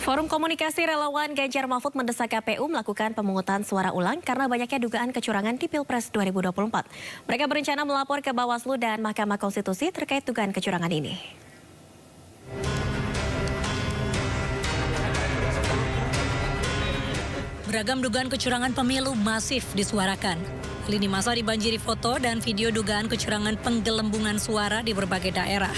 Forum Komunikasi Relawan Ganjar Mahfud mendesak KPU melakukan pemungutan suara ulang karena banyaknya dugaan kecurangan di Pilpres 2024. Mereka berencana melapor ke Bawaslu dan Mahkamah Konstitusi terkait dugaan kecurangan ini. Beragam dugaan kecurangan pemilu masif disuarakan. Lini masa dibanjiri foto dan video dugaan kecurangan penggelembungan suara di berbagai daerah.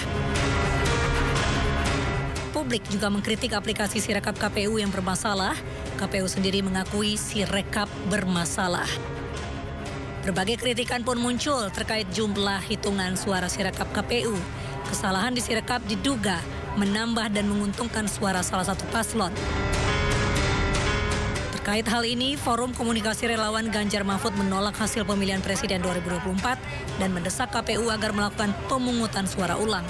Publik juga mengkritik aplikasi Sirekap KPU yang bermasalah. KPU sendiri mengakui Sirekap bermasalah. Berbagai kritikan pun muncul terkait jumlah hitungan suara Sirekap KPU. Kesalahan di Sirekap diduga menambah dan menguntungkan suara salah satu paslon. Terkait hal ini, Forum Komunikasi Relawan Ganjar Mahfud menolak hasil pemilihan presiden 2024 dan mendesak KPU agar melakukan pemungutan suara ulang.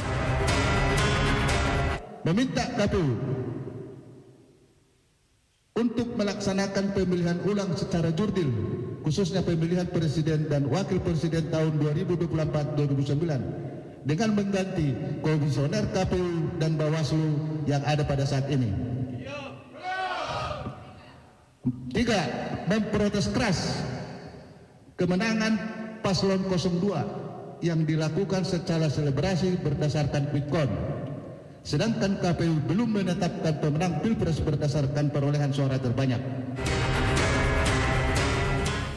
Meminta KPU untuk melaksanakan pemilihan ulang secara jurdil, khususnya pemilihan presiden dan wakil presiden tahun 2024-2029 dengan mengganti komisioner KPU dan Bawaslu yang ada pada saat ini. 3. Memprotes keras kemenangan paslon 02 yang dilakukan secara selebrasi berdasarkan quick count. Sedangkan KPU belum menetapkan pemenang Pilpres berdasarkan perolehan suara terbanyak.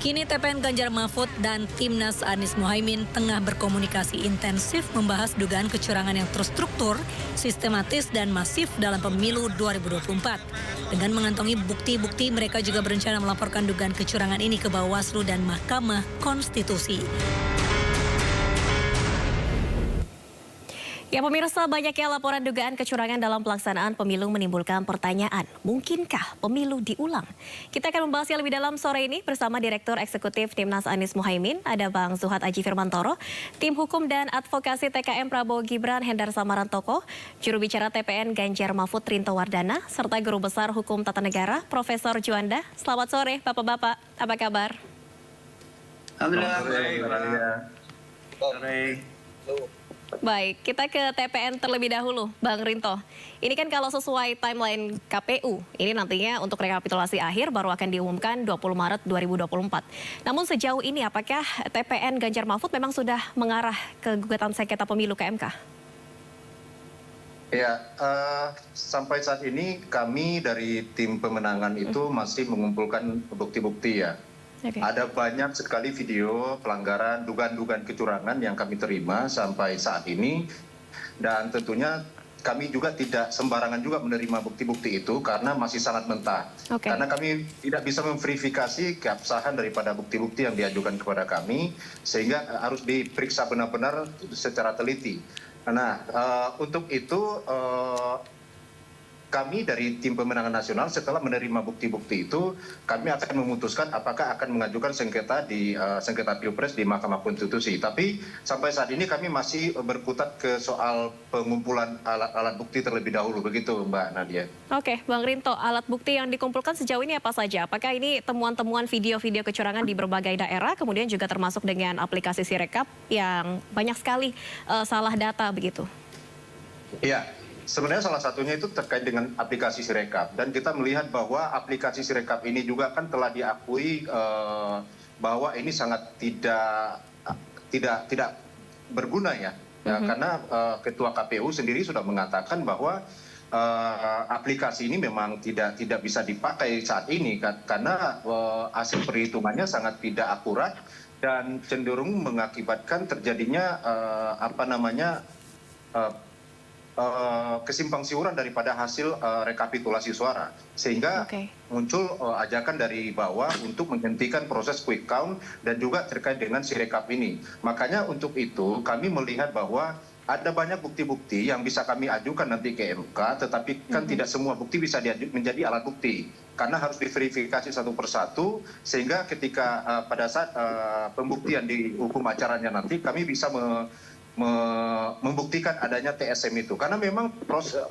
Kini TPN Ganjar Mahfud dan Timnas Anies Mohaimin tengah berkomunikasi intensif membahas dugaan kecurangan yang terstruktur, sistematis dan masif dalam pemilu 2024. Dengan mengantongi bukti-bukti, mereka juga berencana melaporkan dugaan kecurangan ini ke Bawaslu dan Mahkamah Konstitusi. Ya pemirsa, banyaknya laporan dugaan kecurangan dalam pelaksanaan pemilu menimbulkan pertanyaan, mungkinkah pemilu diulang? Kita akan membahasnya lebih dalam sore ini bersama Direktur Eksekutif Timnas Anies Mohaimin, ada Bang Zuhad Aji Firmantoro, Tim Hukum dan Advokasi TKM Prabowo Gibran Hendar Samarantoko, Juru Bicara TPN Ganjar Mahfud Rinto Wardana, serta Guru Besar Hukum Tata Negara Profesor Juanda. Selamat sore Bapak-Bapak, apa kabar? Alhamdulillah. Sore. Baik, kita ke TPN terlebih dahulu, Bang Rinto. Ini kan kalau sesuai timeline KPU, ini nantinya untuk rekapitulasi akhir baru akan diumumkan 20 Maret 2024. Namun sejauh ini apakah TPN Ganjar Mahfud memang sudah mengarah ke gugatan sengketa pemilu ke MK? Ya, sampai saat ini kami dari tim pemenangan itu masih mengumpulkan bukti-bukti ya. Okay. Ada banyak sekali video pelanggaran, dugaan-dugaan kecurangan yang kami terima sampai saat ini. Dan tentunya kami juga tidak sembarangan juga menerima bukti-bukti itu karena masih sangat mentah. Okay. Karena kami tidak bisa memverifikasi keabsahan daripada bukti-bukti yang diajukan kepada kami, sehingga harus diperiksa benar-benar secara teliti. Nah, untuk itu kami dari tim pemenangan nasional setelah menerima bukti-bukti itu, kami akan memutuskan apakah akan mengajukan sengketa di sengketa Pilpres di Mahkamah Konstitusi. Tapi sampai saat ini kami masih berkutat ke soal pengumpulan alat-alat bukti terlebih dahulu, begitu Mbak Nadia. Oke, Bang Rinto, alat bukti yang dikumpulkan sejauh ini apa saja? Apakah ini temuan-temuan video-video kecurangan di berbagai daerah, kemudian juga termasuk dengan aplikasi Sirekap yang banyak sekali salah data begitu? Iya. Sebenarnya salah satunya itu terkait dengan aplikasi Sirekap, dan kita melihat bahwa aplikasi Sirekap ini juga kan telah diakui bahwa ini sangat tidak berguna ya, karena Ketua KPU sendiri sudah mengatakan bahwa aplikasi ini memang tidak bisa dipakai saat ini karena hasil perhitungannya sangat tidak akurat dan cenderung mengakibatkan terjadinya kesimpang siuran daripada hasil rekapitulasi suara, sehingga muncul ajakan dari bawah untuk menghentikan proses quick count dan juga terkait dengan Sirekap ini. Makanya untuk itu kami melihat bahwa ada banyak bukti-bukti yang bisa kami ajukan nanti ke MK, tetapi kan tidak semua bukti bisa menjadi alat bukti karena harus diverifikasi satu persatu, sehingga ketika pada saat pembuktian di hukum acaranya nanti kami bisa membuktikan adanya TSM itu, karena memang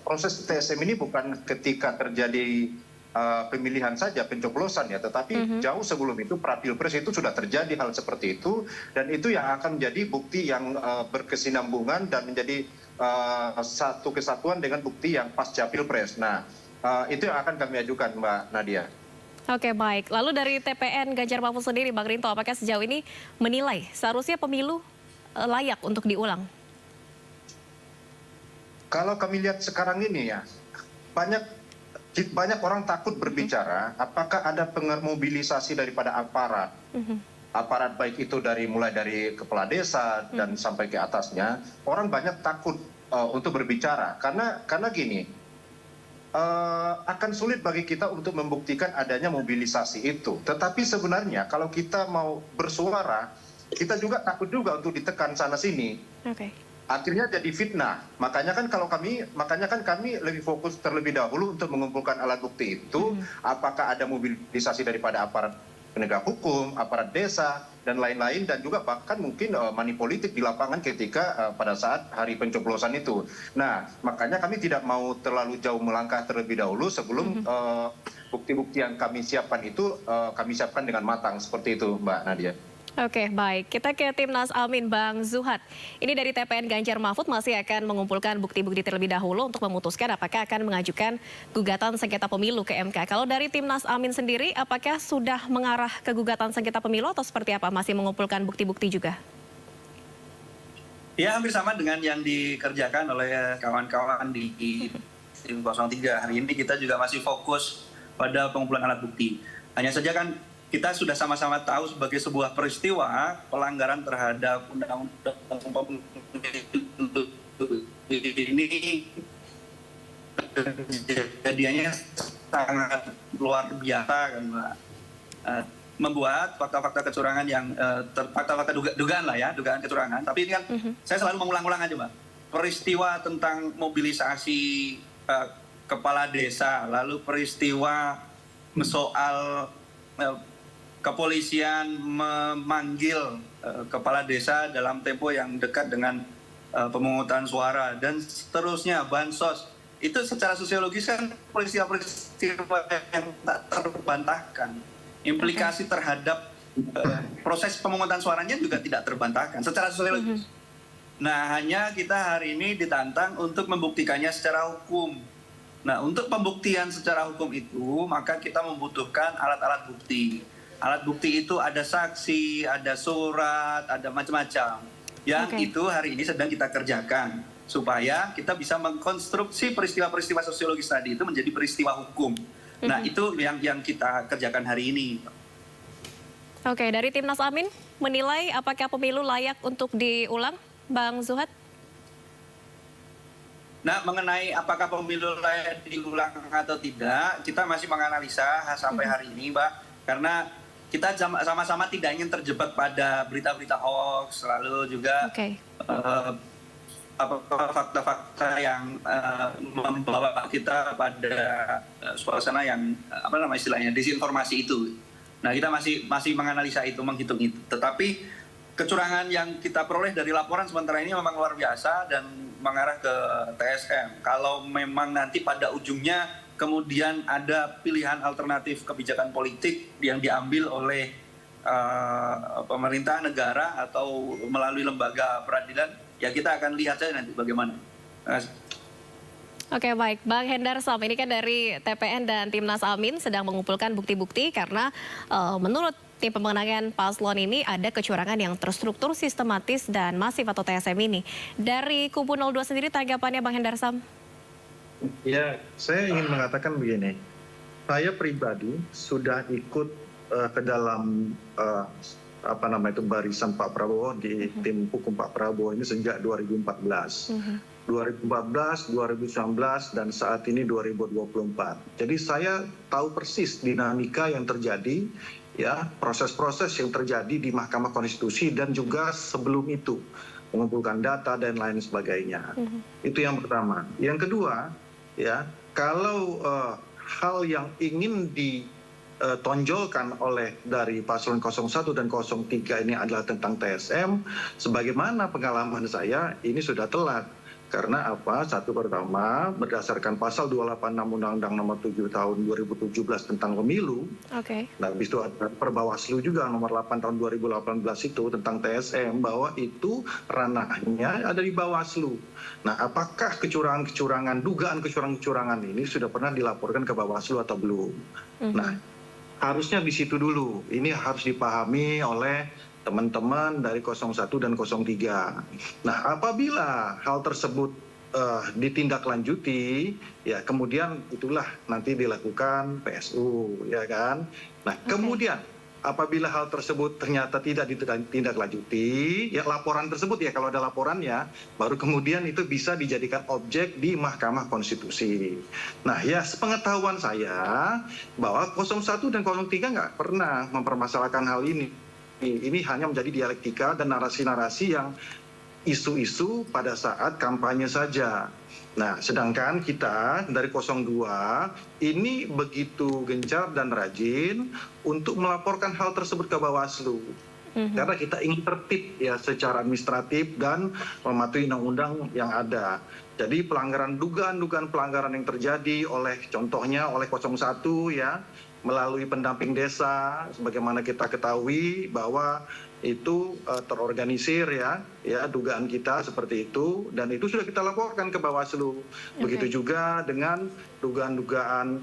proses TSM ini bukan ketika terjadi pemilihan saja, pencoblosan ya, tetapi jauh sebelum itu pra-pilpres itu sudah terjadi hal seperti itu, dan itu yang akan menjadi bukti yang berkesinambungan dan menjadi satu kesatuan dengan bukti yang pasca pilpres. Nah, Itu yang akan kami ajukan, Mbak Nadia. Oke, baik. Lalu dari TPN Ganjar Mahfud sendiri, Bang Rinto, apakah sejauh ini menilai seharusnya pemilu layak untuk diulang? Kalau kami lihat sekarang ini ya, banyak orang takut berbicara apakah ada mobilisasi daripada aparat. Aparat baik itu mulai dari kepala desa dan sampai ke atasnya, orang banyak takut untuk berbicara. Karena gini, akan sulit bagi kita untuk membuktikan adanya mobilisasi itu. Tetapi sebenarnya kalau kita mau bersuara, kita juga takut juga untuk ditekan sana-sini. Akhirnya jadi fitnah. Makanya kan kami lebih fokus terlebih dahulu untuk mengumpulkan alat bukti itu, apakah ada mobilisasi daripada aparat penegak hukum, aparat desa, dan lain-lain, dan juga bahkan mungkin money politik di lapangan ketika pada saat hari pencoblosan itu. Nah, makanya kami tidak mau terlalu jauh melangkah terlebih dahulu sebelum bukti-bukti yang kami siapkan itu kami siapkan dengan matang, seperti itu, Mbak Nadia. Oke, baik. Kita ke Timnas Amin, Bang Zuhad. Ini dari TPN Ganjar Mahfud masih akan mengumpulkan bukti-bukti terlebih dahulu untuk memutuskan apakah akan mengajukan gugatan sengketa pemilu ke MK. Kalau dari Timnas Amin sendiri, apakah sudah mengarah ke gugatan sengketa pemilu atau seperti apa? Masih mengumpulkan bukti-bukti juga? Ya, hampir sama dengan yang dikerjakan oleh kawan-kawan di tim 03. Hari ini kita juga masih fokus pada pengumpulan alat bukti. Hanya saja kan kita sudah sama-sama tahu sebagai sebuah peristiwa pelanggaran terhadap undang-undang pemilu ini kejadiannya sangat luar biasa kan, Mbak. Membuat fakta-fakta kecurangan yang fakta-fakta dugaan lah ya, dugaan kecurangan. Tapi ini kan saya selalu mengulang-ulang aja, Mbak. Peristiwa tentang mobilisasi kepala desa, lalu peristiwa soal kepolisian memanggil kepala desa dalam tempo yang dekat dengan pemungutan suara dan seterusnya, bansos. Itu secara sosiologis kan peristiwa-peristiwa yang tak terbantahkan. Implikasi terhadap proses pemungutan suaranya juga tidak terbantahkan secara sosiologis. Nah, hanya kita hari ini ditantang untuk membuktikannya secara hukum. Nah, untuk pembuktian secara hukum itu, maka kita membutuhkan alat-alat bukti. Alat bukti itu ada saksi, ada surat, ada macam-macam. Yang itu hari ini sedang kita kerjakan. Supaya kita bisa mengkonstruksi peristiwa-peristiwa sosiologis tadi itu menjadi peristiwa hukum. Nah, itu yang kita kerjakan hari ini. Oke, dari Timnas Amin, menilai apakah pemilu layak untuk diulang, Bang Zuhad? Nah, mengenai apakah pemilu layak diulang atau tidak, kita masih menganalisa sampai hari ini, Mbak. Karena kita sama-sama tidak ingin terjebak pada berita-berita hoax, lalu juga fakta-fakta yang membawa kita pada suasana yang istilahnya disinformasi itu. Nah, kita masih menganalisa itu, menghitung itu. Tetapi kecurangan yang kita peroleh dari laporan sementara ini memang luar biasa dan mengarah ke TSM. Kalau memang nanti pada ujungnya kemudian ada pilihan alternatif kebijakan politik yang diambil oleh pemerintah negara atau melalui lembaga peradilan, ya kita akan lihat saja nanti bagaimana. Oke, baik. Bang Hendar Sam, ini kan dari TPN dan Timnas Amin sedang mengumpulkan bukti-bukti karena menurut tim pemenangan paslon ini ada kecurangan yang terstruktur, sistematis, dan masif atau TSM ini. Dari kubu 02 sendiri tanggapannya Bang Hendar Sam? Ya, saya ingin mengatakan begini. Saya pribadi sudah ikut ke dalam barisan Pak Prabowo di tim hukum Pak Prabowo ini sejak 2014. 2014, 2019, dan saat ini 2024. Jadi saya tahu persis dinamika yang terjadi, ya, proses-proses yang terjadi di Mahkamah Konstitusi dan juga sebelum itu mengumpulkan data dan lain sebagainya. Itu yang pertama. Yang kedua, ya, kalau hal yang ingin ditonjolkan oleh dari paslon 01 dan 03 ini adalah tentang TSM, sebagaimana pengalaman saya ini sudah telat. Karena apa? Satu, pertama, berdasarkan pasal 286 Undang-Undang Nomor 7 Tahun 2017 tentang pemilu. Nah, habis itu ada Perbawaslu juga Nomor 8 Tahun 2018 itu tentang TSM, bahwa itu ranahnya ada di Bawaslu. Nah, apakah kecurangan-kecurangan, dugaan kecurangan-kecurangan ini sudah pernah dilaporkan ke Bawaslu atau belum? Nah, harusnya di situ dulu. Ini harus dipahami oleh teman-teman dari 01 dan 03. Nah, apabila hal tersebut ditindaklanjuti, ya kemudian itulah nanti dilakukan PSU, ya kan? Nah, kemudian apabila hal tersebut ternyata tidak ditindaklanjuti, ya laporan tersebut, ya kalau ada laporannya, baru kemudian itu bisa dijadikan objek di Mahkamah Konstitusi. Nah, ya sepengetahuan saya bahwa 01 dan 03 nggak pernah mempermasalahkan hal ini. Ini hanya menjadi dialektika dan narasi-narasi yang isu-isu pada saat kampanye saja. Nah, sedangkan kita dari 02 ini begitu gencar dan rajin untuk melaporkan hal tersebut ke Bawaslu. Karena kita ingin tertib ya secara administratif dan mematuhi undang-undang yang ada. Jadi dugaan-dugaan pelanggaran yang terjadi contohnya oleh 01 ya, melalui pendamping desa, sebagaimana kita ketahui bahwa itu terorganisir ya dugaan kita seperti itu, dan itu sudah kita laporkan ke Bawaslu. Begitu juga dengan dugaan-dugaan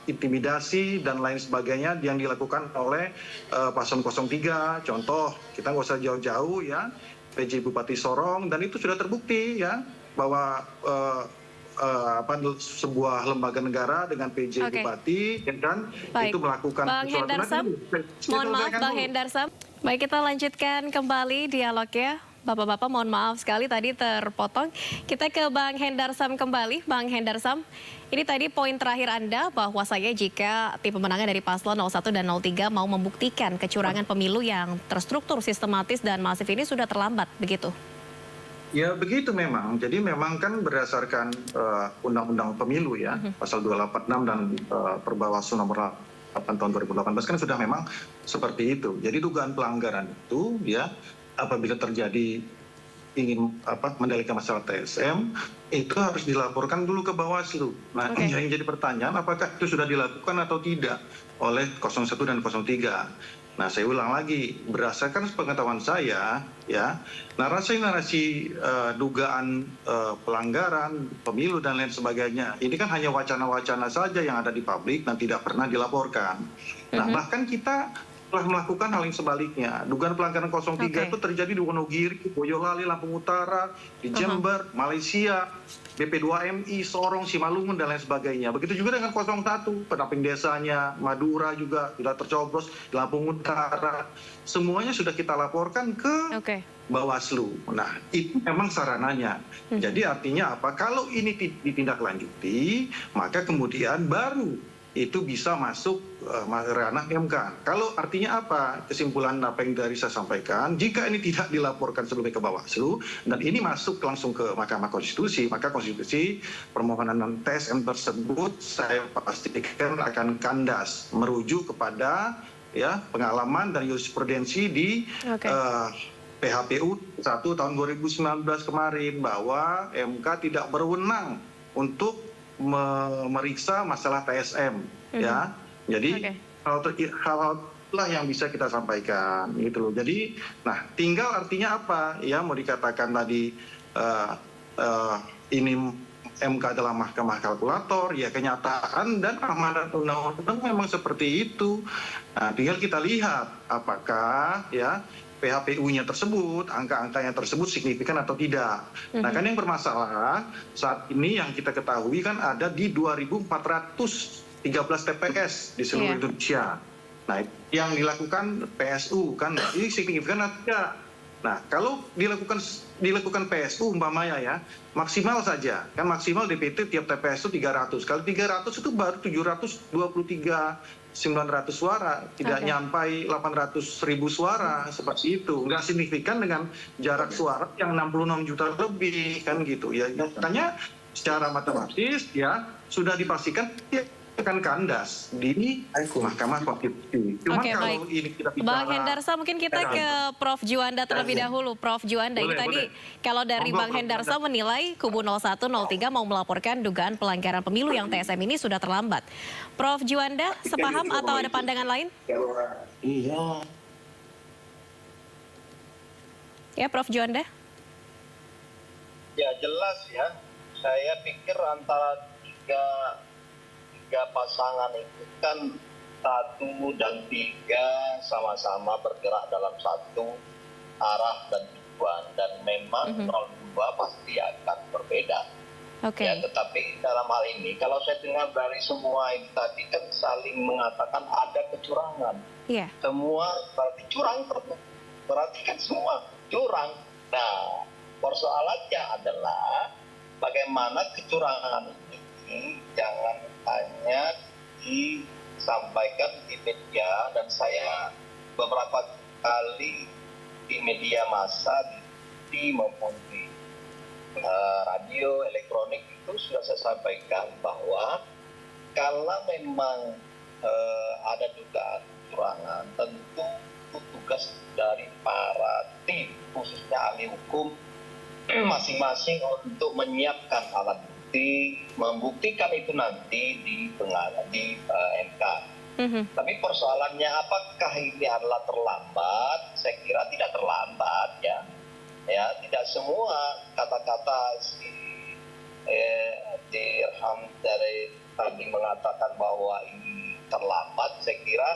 intimidasi dan lain sebagainya yang dilakukan oleh paslon 03. Contoh, kita nggak usah jauh-jauh ya, PJ Bupati Sorong, dan itu sudah terbukti ya bahwa sebuah lembaga negara dengan PJ Bupati dan itu melakukan Bang Hendarsam, mohon maaf Bang Hendarsam. Baik, kita lanjutkan kembali dialognya. Bapak-bapak mohon maaf sekali tadi terpotong. Kita ke Bang Hendarsam kembali. Bang Hendarsam, ini tadi poin terakhir Anda bahwa jika tim pemenangan dari paslon 01 dan 03 mau membuktikan kecurangan pemilu yang terstruktur, sistematis dan masif ini sudah terlambat, begitu? Ya begitu memang. Jadi memang kan berdasarkan Undang-Undang Pemilu ya, pasal 286 dan Perbawaslu Nomor 8 Tahun 2018 kan sudah memang seperti itu. Jadi dugaan pelanggaran itu ya apabila terjadi ingin mendalilkan masalah TSM itu harus dilaporkan dulu ke Bawaslu. Nah, yang jadi pertanyaan apakah itu sudah dilakukan atau tidak oleh 01 dan 03. Nah, saya ulang lagi, berdasarkan pengetahuan saya, ya, narasi-narasi dugaan pelanggaran pemilu dan lain sebagainya, ini kan hanya wacana-wacana saja yang ada di publik dan tidak pernah dilaporkan. Nah, bahkan kita telah melakukan hal yang sebaliknya. Dugaan pelanggaran 03 itu terjadi di Wonogiri, Boyolali, Lampung Utara, di Jember, Malaysia, BP2MI, Sorong, Simalungun, dan lain sebagainya. Begitu juga dengan 01, pendamping desanya, Madura juga sudah tercoblos, di Lampung Utara. Semuanya sudah kita laporkan ke Bawaslu. Nah, itu memang sarananya. Jadi artinya apa? Kalau ini ditindaklanjuti, maka kemudian baru itu bisa masuk ranah MK. Kalau artinya apa? Kesimpulan apa yang dari saya sampaikan, jika ini tidak dilaporkan sebelumnya ke Bawaslu dan ini masuk langsung ke Mahkamah Konstitusi, maka konstitusi permohonan TSM tersebut saya pastikan akan kandas merujuk kepada ya pengalaman dan jurisprudensi di PHPU 1 tahun 2019 kemarin, bahwa MK tidak berwenang untuk memeriksa masalah TSM ya. Jadi hal-hal lah yang bisa kita sampaikan gitu loh. Jadi nah tinggal artinya apa ya, mau dikatakan tadi ini MK adalah mahkamah kalkulator, ya kenyataan dan amanat undang-undang memang seperti itu. Nah, tinggal kita lihat apakah ya PHPU-nya tersebut, angka-angkanya tersebut signifikan atau tidak. Nah, kan yang bermasalah saat ini yang kita ketahui kan ada di 2.413 TPS di seluruh Indonesia. Nah, yang dilakukan PSU kan ini signifikan atau tidak? Nah, kalau dilakukan PSU umpamanya ya, maksimal saja. Kan maksimal DPT tiap TPS itu 300. Kalau 300 itu baru 723 900 suara, tidak nyampai 800.000 suara seperti itu. Nggak signifikan dengan jarak suara yang 66 juta lebih kan gitu ya. Makanya secara matematis ya sudah dipastikan ya, kan kandas di Mahkamah Konstitusi. Cuma Oke, kalau baik. ini kita bicara, Bang Hendarsa, mungkin kita ke Prof. Juanda terlebih dahulu. Prof. Juanda, ini Boleh, tadi boleh. kalau dari Monggo, Bang Prof. Hendarsa menilai kubu 01, 03 mau melaporkan dugaan pelanggaran pemilu yang TSM ini sudah terlambat. Prof. Juanda, sepaham atau ada pandangan lain? Iya. Ya, Prof. Juanda. Ya jelas ya, saya pikir antara tiga pasangan itu kan 1 dan 3 sama-sama bergerak dalam satu arah dan tujuan, dan memang 02 pasti akan berbeda. Oke. Ya, tetapi dalam hal ini kalau saya dengar dari semua itu tadi kan saling mengatakan ada kecurangan. Iya. Semua berarti curang, berarti kan semua curang. Nah, persoalannya adalah bagaimana kecurangan ini jangan hanya disampaikan di media, dan saya beberapa kali di media massa, di TV maupun di radio elektronik itu sudah saya sampaikan bahwa kalau memang ada dugaan kecurangan, tentu tugas dari para tim khususnya ahli hukum masing-masing untuk menyiapkan alat bukti, membuktikan itu nanti di MK. Tapi persoalannya apakah ini adalah terlambat? Saya kira tidak terlambat ya. Ya, tidak semua kata-kata si Dirham dari tadi mengatakan bahwa ini terlambat. Saya kira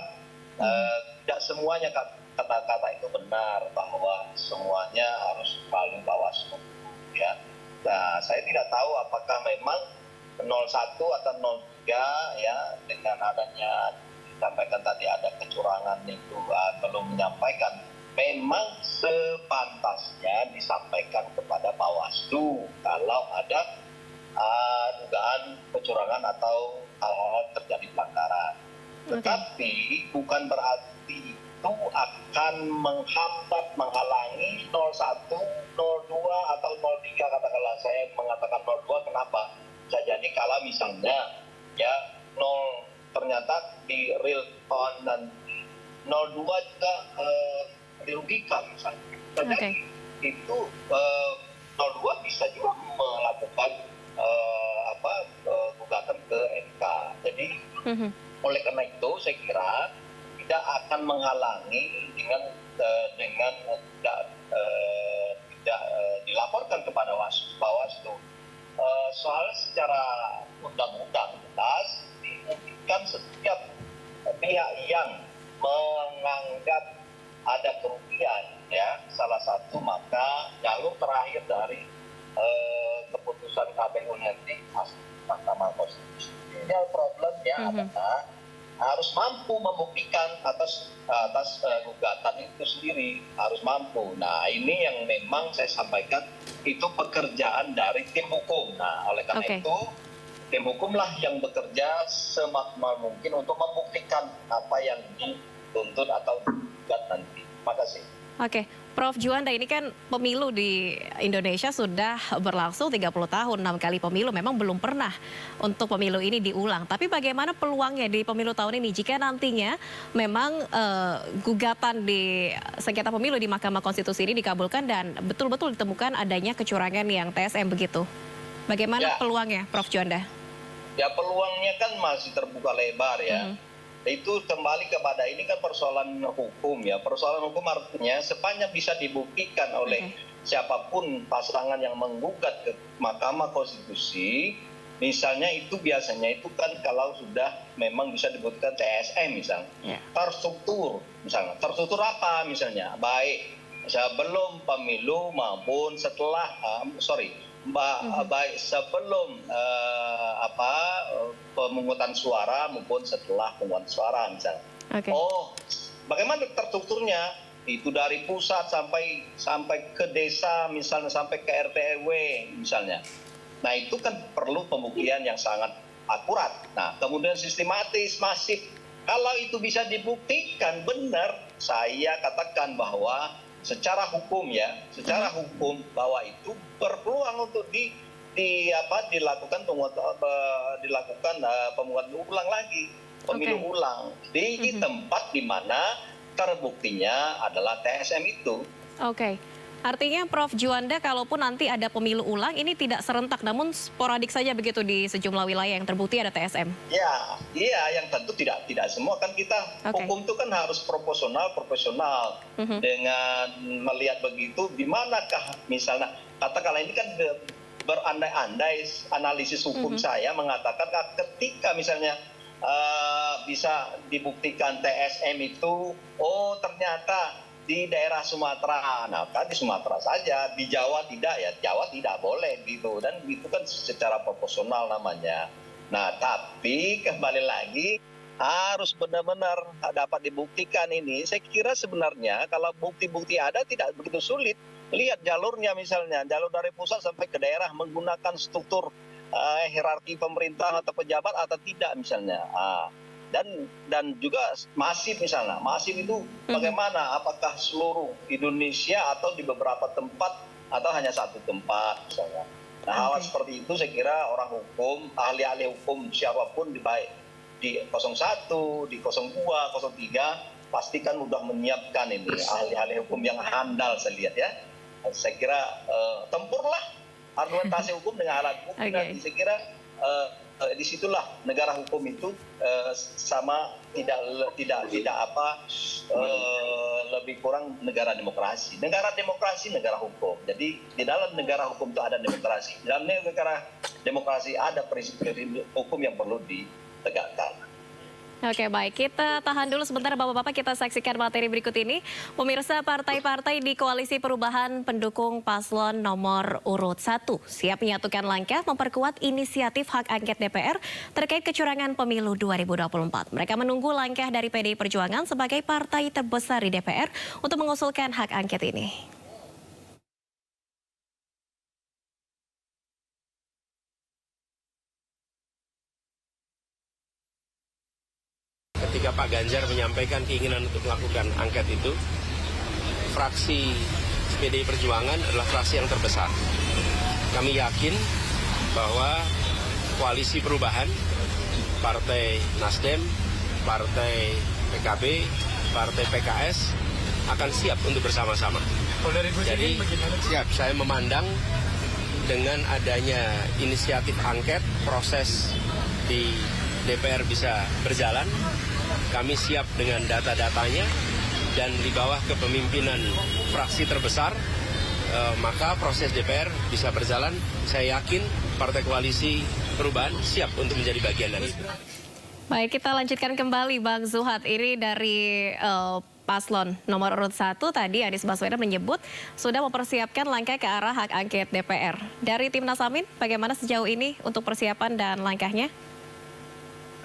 tidak semuanya kata-kata itu benar, bahwa semuanya harus melalui Bawaslu ya. Nah, saya tidak tahu apakah memang 01 atau 03 ya, dengan adanya disampaikan tadi ada kecurangan itu belum menyampaikan. Memang sepantasnya disampaikan kepada Bawaslu kalau ada dugaan kecurangan atau hal-hal terjadi pelanggaran. Tetapi bukan berarti itu akan menghambat, menghalangi 01, 02 atau 03, katakanlah saya mengatakan 02, kenapa? Bisa jadi kalau misalnya ya 0 ternyata di real count dan 02 juga dirugikan misalnya. Jadi itu 02 bisa juga melakukan gugatan ke MK. Jadi oleh karena itu saya kira tidak akan menghalangi dengan tidak dilaporkan kepada Bawaslu. Soal secara undang-undang jelas dimungkinkan setiap pihak yang menganggap ada kerugian ya, salah satu maka jalur terakhir dari keputusan KPU nanti Mahkamah Konstitusi. Tinggal problemnya adalah harus mampu membuktikan atas gugatan itu sendiri, harus mampu. Nah, ini yang memang saya sampaikan itu pekerjaan dari tim hukum. Nah, oleh karena itu tim hukumlah yang bekerja semaksimal mungkin untuk membuktikan apa yang dituntut atau digugat nanti. Terima kasih. Oke, Prof. Juanda, ini kan pemilu di Indonesia sudah berlangsung 30 tahun, 6 kali pemilu. Memang belum pernah untuk pemilu ini diulang. Tapi bagaimana peluangnya di pemilu tahun ini jika nantinya memang gugatan di sengketa pemilu di Mahkamah Konstitusi ini dikabulkan dan betul-betul ditemukan adanya kecurangan yang TSM begitu? Bagaimana peluangnya, Prof. Juanda? Ya, peluangnya kan masih terbuka lebar ya. Itu kembali kepada ini kan persoalan hukum ya. Persoalan hukum artinya sepanjang bisa dibuktikan oleh siapapun pasangan yang menggugat ke Mahkamah Konstitusi, misalnya itu biasanya itu kan kalau sudah memang bisa dibuktikan TSM misalnya, terstruktur misalnya, terstruktur apa misalnya, baik sebelum pemilu maupun setelah, baik sebelum pemungutan suara maupun setelah pemungutan suara misalnya. Oh, bagaimana terstrukturnya? Itu dari pusat sampai ke desa misalnya, sampai ke RT RW misalnya. Nah, itu kan perlu pembuktian yang sangat akurat. Nah, kemudian sistematis, masif. Kalau itu bisa dibuktikan benar, saya katakan bahwa secara hukum ya, secara hukum bahwa itu berpeluang untuk dilakukan pemungutan ulang lagi, pemilu ulang di tempat di mana terbuktinya adalah TSM itu. Oke. Artinya Prof Juanda, kalaupun nanti ada pemilu ulang, ini tidak serentak, namun sporadik saja begitu di sejumlah wilayah yang terbukti ada TSM. Ya, iya, yang tentu tidak semua kan kita hukum itu kan harus proporsional dengan melihat begitu. Di manakah misalnya katakanlah ini kan berandai-andai analisis hukum saya mengatakan ketika misalnya bisa dibuktikan TSM itu, oh ternyata di daerah Sumatera, nah kan di Sumatera saja, di Jawa tidak ya, Jawa tidak boleh gitu, dan itu kan secara proporsional namanya. Nah tapi kembali lagi harus benar-benar dapat dibuktikan ini. Saya kira sebenarnya kalau bukti-bukti ada tidak begitu sulit. Lihat jalurnya misalnya, jalur dari pusat sampai ke daerah menggunakan struktur hierarki pemerintah atau pejabat atau tidak misalnya. Dan juga masif misalnya, masif itu bagaimana? Apakah seluruh Indonesia atau di beberapa tempat atau hanya satu tempat misalnya? Nah hal seperti itu saya kira orang hukum, ahli-ahli hukum siapapun baik di 01, di 02, 03 pastikan sudah menyiapkan ini ahli-ahli hukum yang handal saya lihat ya. Saya kira tempurlah argumentasi hukum dengan alat hukum. Dan saya kira disitulah negara hukum itu sama tidak lebih kurang negara demokrasi. Negara demokrasi, negara hukum. Jadi di dalam negara hukum itu ada demokrasi. Di dalam negara demokrasi ada prinsip-prinsip hukum yang perlu ditegakkan. Oke, baik. Kita tahan dulu sebentar Bapak-Bapak, kita saksikan materi berikut ini. Pemirsa, partai-partai di Koalisi Perubahan pendukung paslon nomor urut 1 siap menyatukan langkah memperkuat inisiatif hak angket DPR terkait kecurangan pemilu 2024. Mereka menunggu langkah dari PDI Perjuangan sebagai partai terbesar di DPR untuk mengusulkan hak angket ini. Ketika Pak Ganjar menyampaikan keinginan untuk melakukan angket itu, fraksi PDI Perjuangan adalah fraksi yang terbesar. Kami yakin bahwa Koalisi Perubahan, Partai Nasdem, Partai PKB, Partai PKS akan siap untuk bersama-sama. Jadi siap, saya memandang dengan adanya inisiatif angket, proses di DPR bisa berjalan. Kami siap dengan data-datanya dan di bawah kepemimpinan fraksi terbesar, maka proses DPR bisa berjalan. Saya yakin Partai Koalisi Perubahan siap untuk menjadi bagian dari itu. Baik, kita lanjutkan kembali Bang Zuhad. Ini dari paslon nomor urut 1 tadi Anies Baswedan menyebut sudah mempersiapkan langkah ke arah hak angket DPR. Dari Timnas Amin, bagaimana sejauh ini untuk persiapan dan langkahnya?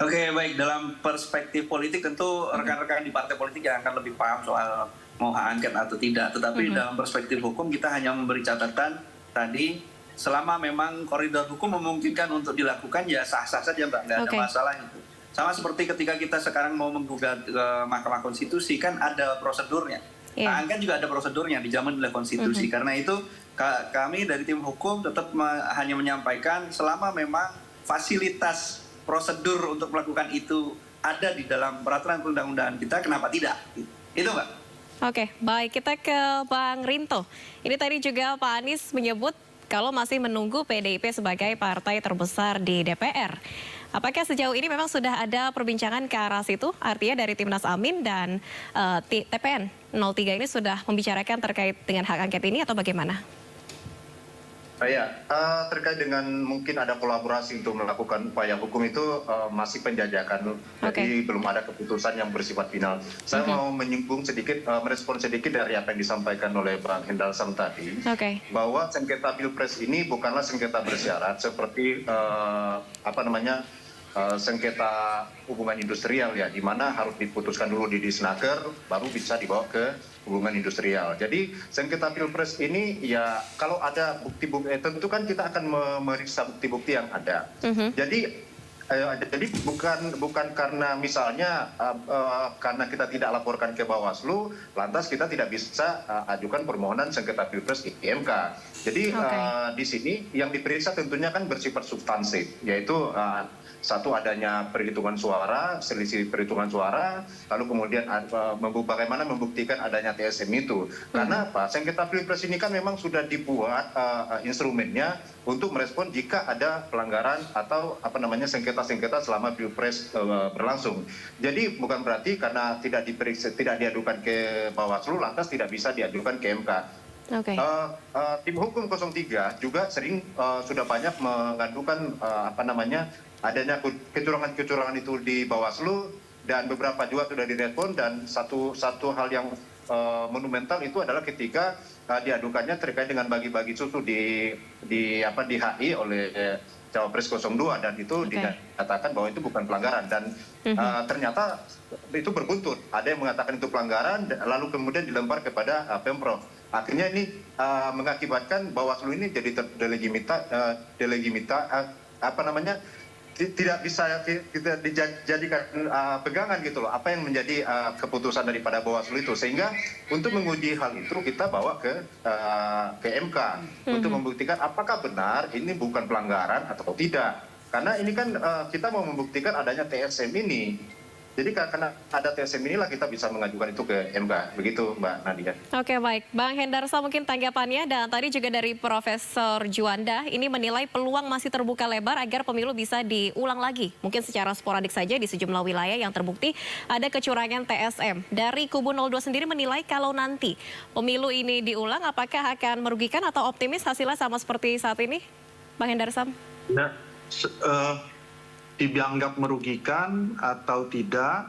Oke, baik. Dalam perspektif politik tentu rekan-rekan di partai politik yang akan lebih paham soal mau hak angket atau tidak. Tetapi dalam perspektif hukum kita hanya memberi catatan tadi, selama memang koridor hukum memungkinkan untuk dilakukan ya sah-sah saja Mbak, nggak ada masalah itu. Sama seperti ketika kita sekarang mau menggugat ke Mahkamah Konstitusi kan ada prosedurnya. Hak angket juga ada prosedurnya dijamin oleh konstitusi. Karena itu kami dari tim hukum tetap hanya menyampaikan selama memang fasilitas prosedur untuk melakukan itu ada di dalam peraturan perundang-undangan kita, kenapa tidak? Itu Mbak. Oke, baik, kita ke Bang Rinto. Ini tadi juga Pak Anies menyebut kalau masih menunggu PDIP sebagai partai terbesar di DPR. Apakah sejauh ini memang sudah ada perbincangan ke arah situ? Artinya dari Timnas Amin dan TPN 03 ini sudah membicarakan terkait dengan hak angket ini atau bagaimana? Terkait dengan mungkin ada kolaborasi untuk melakukan upaya hukum itu masih penjajakan, jadi belum ada keputusan yang bersifat final. Saya mau menyinggung sedikit, merespon sedikit dari apa yang disampaikan oleh Bang Hendal Sam tadi, bahwa sengketa Pilpres ini bukanlah sengketa bersyarat seperti sengketa hubungan industrial ya, di mana harus diputuskan dulu di Disnaker, baru bisa dibawa ke hubungan industrial. Jadi sengketa Pilpres ini ya kalau ada bukti-bukti, tentu kan kita akan memeriksa bukti-bukti yang ada. Jadi jadi bukan karena misalnya karena kita tidak laporkan ke Bawaslu, lantas kita tidak bisa ajukan permohonan sengketa Pilpres di MK. Jadi di sini yang diperiksa tentunya kan bersifat substansif, yaitu satu adanya perhitungan suara, selisih perhitungan suara, lalu kemudian bagaimana membuktikan adanya TSM itu. Karena apa? Sengketa Pilpres ini kan memang sudah dibuat instrumennya untuk merespon jika ada pelanggaran atau sengketa-sengketa selama Pilpres berlangsung. Jadi bukan berarti karena tidak diadukan ke Bawaslu lantas tidak bisa diadukan ke MK. Tim hukum 03 juga sering sudah banyak mengadukan adanya kecurangan-kecurangan itu di Bawaslu, dan beberapa juga sudah direspon, dan satu hal yang monumental itu adalah ketika diadukannya terkait dengan bagi-bagi susu di HI oleh Cawapres 02, dan itu dinyatakan bahwa itu bukan pelanggaran, dan ternyata itu berbuntut. Ada yang mengatakan itu pelanggaran, lalu kemudian dilempar kepada Pemprov. Akhirnya ini mengakibatkan Bawaslu ini jadi tidak bisa kita dijadikan pegangan gitu loh, apa yang menjadi keputusan daripada Bawaslu itu, sehingga untuk menguji hal itu kita bawa ke MK untuk membuktikan apakah benar ini bukan pelanggaran atau tidak, karena ini kan kita mau membuktikan adanya TSM ini. Jadi karena ada TSM inilah kita bisa mengajukan itu ke MK. Begitu Mbak Nadia. Oke, baik. Bang Hendarsa mungkin tanggapannya, dan tadi juga dari Profesor Juanda ini menilai peluang masih terbuka lebar agar pemilu bisa diulang lagi. Mungkin secara sporadik saja di sejumlah wilayah yang terbukti ada kecurangan TSM. Dari kubu 02 sendiri menilai kalau nanti pemilu ini diulang apakah akan merugikan atau optimis hasilnya sama seperti saat ini? Bang Hendarsa. Nah, dianggap merugikan atau tidak,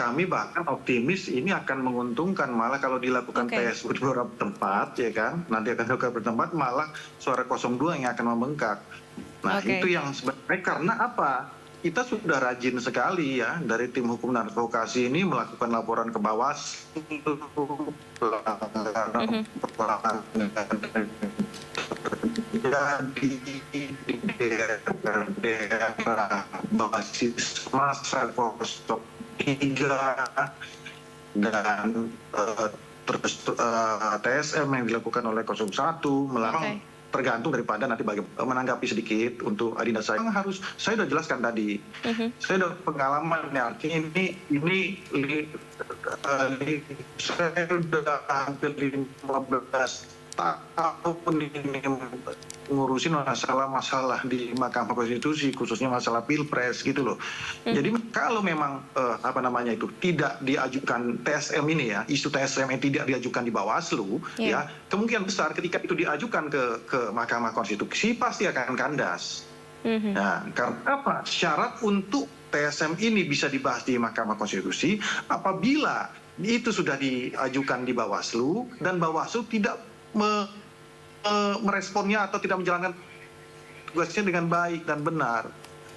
kami bahkan optimis ini akan menguntungkan, malah kalau dilakukan PSU di beberapa tempat, ya kan, nanti akan dilakukan bertempat, malah suara 02 yang akan membengkak. Nah itu yang sebenarnya karena apa? Kita sudah rajin sekali ya dari tim hukum dan advokasi ini melakukan laporan ke Bawaslu, di daerah basis masa 03 dan terus TSM yang dilakukan oleh 01 melarang. Tergantung daripada nanti menanggapi sedikit untuk Adinda saya sudah jelaskan tadi. Saya sudah pengalaman ya, ini saya sudah hampir 15 tahun ini ngurusin masalah di Mahkamah Konstitusi, khususnya masalah Pilpres gitu loh. Jadi kalau memang tidak diajukan TSM ini ya, isu TSM yang tidak diajukan di Bawaslu, ya kemungkinan besar ketika itu diajukan ke Mahkamah Konstitusi pasti akan kandas. Nah, karena apa? Syarat untuk TSM ini bisa dibahas di Mahkamah Konstitusi apabila itu sudah diajukan di Bawaslu dan Bawaslu tidak meresponnya atau tidak menjalankan tugasnya dengan baik dan benar,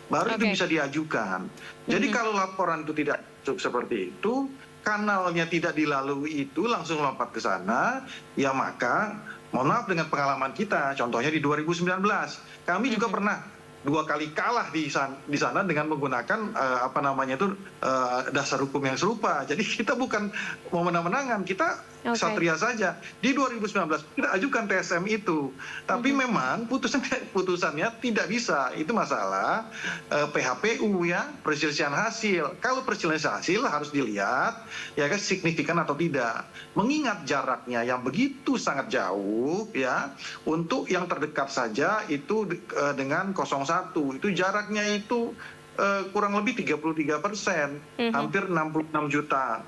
baru itu bisa diajukan. Jadi kalau laporan itu tidak cukup seperti itu, kanalnya tidak dilalui itu langsung lompat ke sana, ya maka mohon maaf dengan pengalaman kita, contohnya di 2019, kami juga pernah 2 kali kalah di sana dengan menggunakan dasar hukum yang serupa. Jadi kita bukan mau menang-menangan, kita satria saja. Di 2019 kita ajukan TSM itu, tapi memang putusannya tidak bisa. Itu masalah PHPU ya, perselisihan hasil. Kalau perselisihan hasil harus dilihat ya kan signifikan atau tidak. Mengingat jaraknya yang begitu sangat jauh ya, untuk yang terdekat saja itu dengan 01 itu jaraknya itu kurang lebih 33%, hampir 66 juta.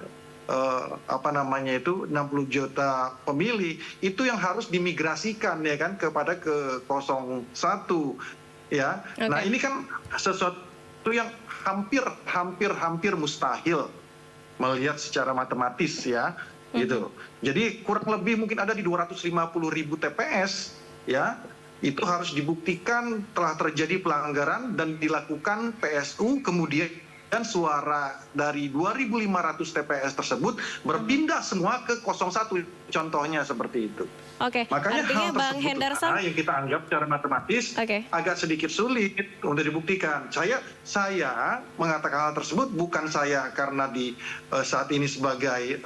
60 juta pemilih itu yang harus dimigrasikan ya kan kepada ke 01 ya. Nah ini kan sesuatu yang hampir mustahil melihat secara matematis ya gitu. Jadi kurang lebih mungkin ada di 250.000 TPS ya, itu harus dibuktikan telah terjadi pelanggaran dan dilakukan PSU kemudian suara dari 2.500 TPS tersebut berpindah semua ke 01, contohnya seperti itu. Oke, Makanya artinya hal Bang tersebut Hendarson, yang kita anggap secara matematis agak sedikit sulit untuk dibuktikan. Saya mengatakan hal tersebut bukan saya karena di saat ini sebagai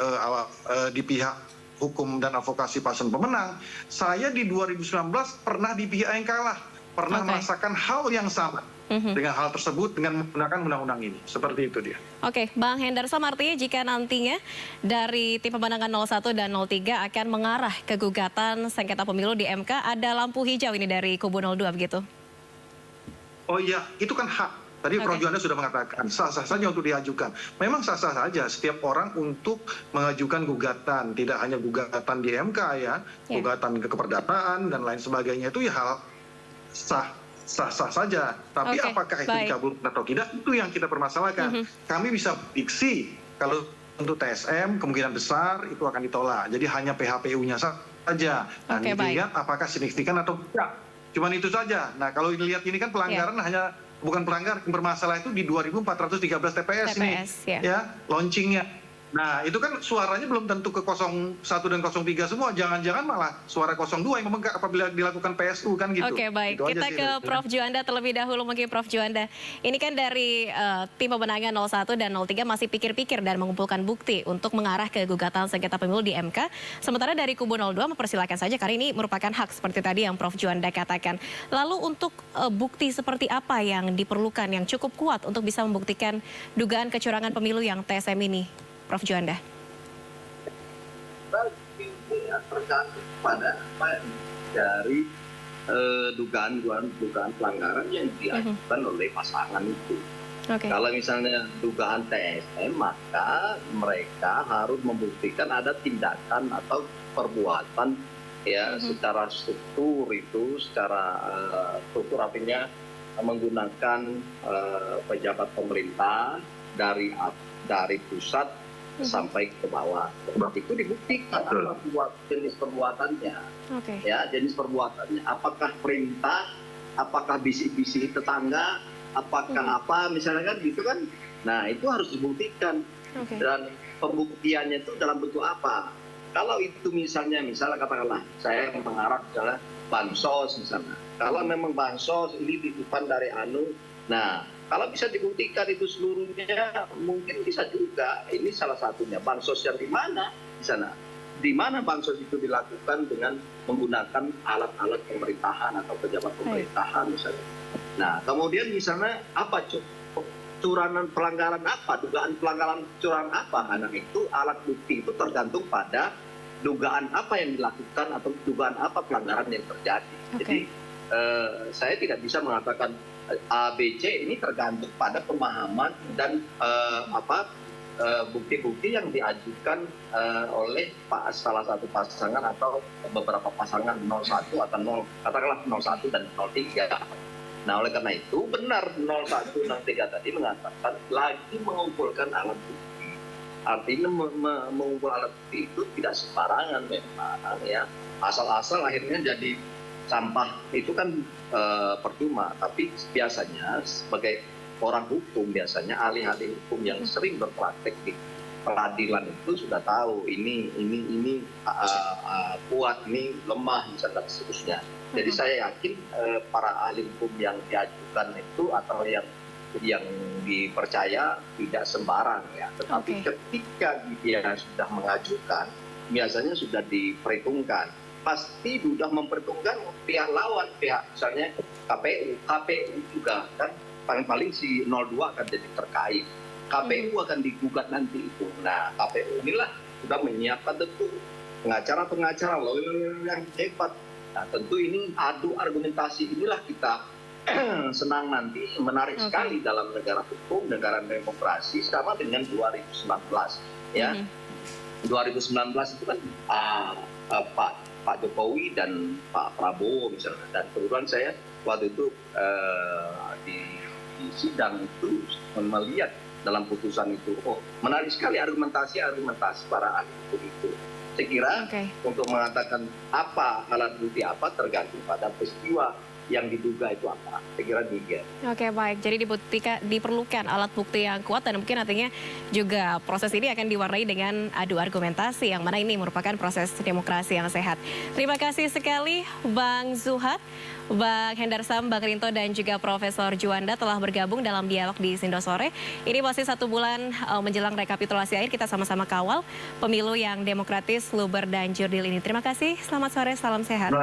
di pihak hukum dan advokasi paslon pemenang. Saya di 2019 pernah di pihak yang kalah, pernah merasakan hal yang sama dengan hal tersebut dengan menggunakan undang-undang ini. Seperti itu dia. Oke, Bang Hendarson, artinya jika nantinya dari tim pemenangan 01 dan 03 akan mengarah ke gugatan sengketa pemilu di MK, ada lampu hijau ini dari kubu 02 begitu? Oh iya, itu kan hak. Tadi Prof. Juanda sudah mengatakan sah-sah saja untuk diajukan. Memang sah-sah saja setiap orang untuk mengajukan gugatan, tidak hanya gugatan di MK ya, gugatan ke keperdataan dan lain sebagainya itu ya hal sah-sah saja. Tapi apakah itu dikabulkan atau tidak, itu yang kita permasalahkan. Kami bisa prediksi kalau untuk TSM kemungkinan besar itu akan ditolak. Jadi hanya PHPU-nya saja. Nah, dilihat apakah signifikan atau tidak. Cuman itu saja. Nah, kalau dilihat ini kan pelanggaran hanya bukan pelanggar, bermasalah itu di 2.413 TPS ini ya launchingnya. Nah, itu kan suaranya belum tentu ke 01 dan 03 semua. Jangan-jangan malah suara 02 yang memegang apabila dilakukan PSU kan gitu. Oke, baik. Gitu kita ke Prof. Juanda terlebih dahulu. Mungkin Prof. Juanda, ini kan dari tim pemenangan 01 dan 03 masih pikir-pikir dan mengumpulkan bukti untuk mengarah ke gugatan sengketa pemilu di MK. Sementara dari kubu 02 mempersilahkan saja karena ini merupakan hak seperti tadi yang Prof. Juanda katakan. Lalu untuk bukti seperti apa yang diperlukan yang cukup kuat untuk bisa membuktikan dugaan kecurangan pemilu yang TSM ini? Prof. Juanda. Tergantung pada apa dari dugaan pelanggaran yang diajukan oleh pasangan itu. Kalau misalnya dugaan TSM, maka mereka harus membuktikan ada tindakan atau perbuatan ya secara struktur itu, secara struktur artinya menggunakan pejabat pemerintah dari pusat sampai ke bawah. Sebab itu dibuktikan apa jenis perbuatannya. Ya, jenis perbuatannya. Apakah perintah, apakah bisik-bisik tetangga, apakah apa, misalnya kan gitu kan. Nah, itu harus dibuktikan. Dan pembuktiannya itu dalam bentuk apa? Kalau itu misalnya katakanlah saya mengarah misalnya bansos misalnya. Kalau memang bansos ini titipan dari nah kalau bisa dibuktikan itu seluruhnya, mungkin bisa juga. Ini salah satunya. Bansos yang di mana? Di sana. Di mana bansos itu dilakukan dengan menggunakan alat-alat pemerintahan atau pejabat pemerintahan misalnya. Nah, kemudian misalnya apa curangan pelanggaran apa? Dugaan pelanggaran curangan apa? Nah, itu alat bukti itu tergantung pada dugaan apa yang dilakukan atau dugaan apa pelanggaran yang terjadi. Jadi, saya tidak bisa mengatakan ABC ini tergantung pada pemahaman dan bukti-bukti yang diajukan oleh salah satu pasangan atau beberapa pasangan 01 atau katakanlah 01 dan 03. Nah, oleh karena itu benar 01 dan 03 tadi mengatakan lagi mengumpulkan alat bukti. Artinya mengumpul alat bukti itu tidak sembarangan memang ya. Asal-asal akhirnya jadi sampah itu kan percuma, tapi biasanya sebagai orang hukum, biasanya ahli-ahli hukum yang sering berpraktek di peradilan itu sudah tahu ini kuat, ini lemah, misalnya seterusnya. Jadi saya yakin para ahli hukum yang diajukan itu atau yang dipercaya tidak sembarang ya. Tetapi ketika dia sudah mengajukan, biasanya sudah diperhitungkan. Pasti sudah memperhitungkan pihak lawan, pihak misalnya KPU juga kan paling-paling si 02 akan jadi terkait. KPU akan digugat nanti itu. Nah, KPU inilah sudah menyiapkan tentu pengacara-pengacara lawyer yang hebat. Nah, tentu ini adu argumentasi inilah kita senang nanti, menarik sekali dalam negara hukum, negara demokrasi sama dengan 2019 ya. 2019 itu kan Pak Jokowi dan Pak Prabowo misalnya, dan kebetulan saya waktu itu di sidang itu melihat dalam putusan itu, menarik sekali argumentasi para ahli hukum itu. Saya kira untuk mengatakan apa alat bukti apa tergantung pada peristiwa yang diduga itu apa. Saya kira demikian. Oke, baik. Jadi diperlukan alat bukti yang kuat dan mungkin artinya juga proses ini akan diwarnai dengan adu argumentasi yang mana ini merupakan proses demokrasi yang sehat. Terima kasih sekali Bang Zuhad, Bang Hendarsam, Bang Rinto dan juga Profesor Juanda telah bergabung dalam dialog di Sindo Sore. Ini masih 1 bulan menjelang rekapitulasi akhir, kita sama-sama kawal pemilu yang demokratis, luber dan jurdil ini. Terima kasih, selamat sore, salam sehat.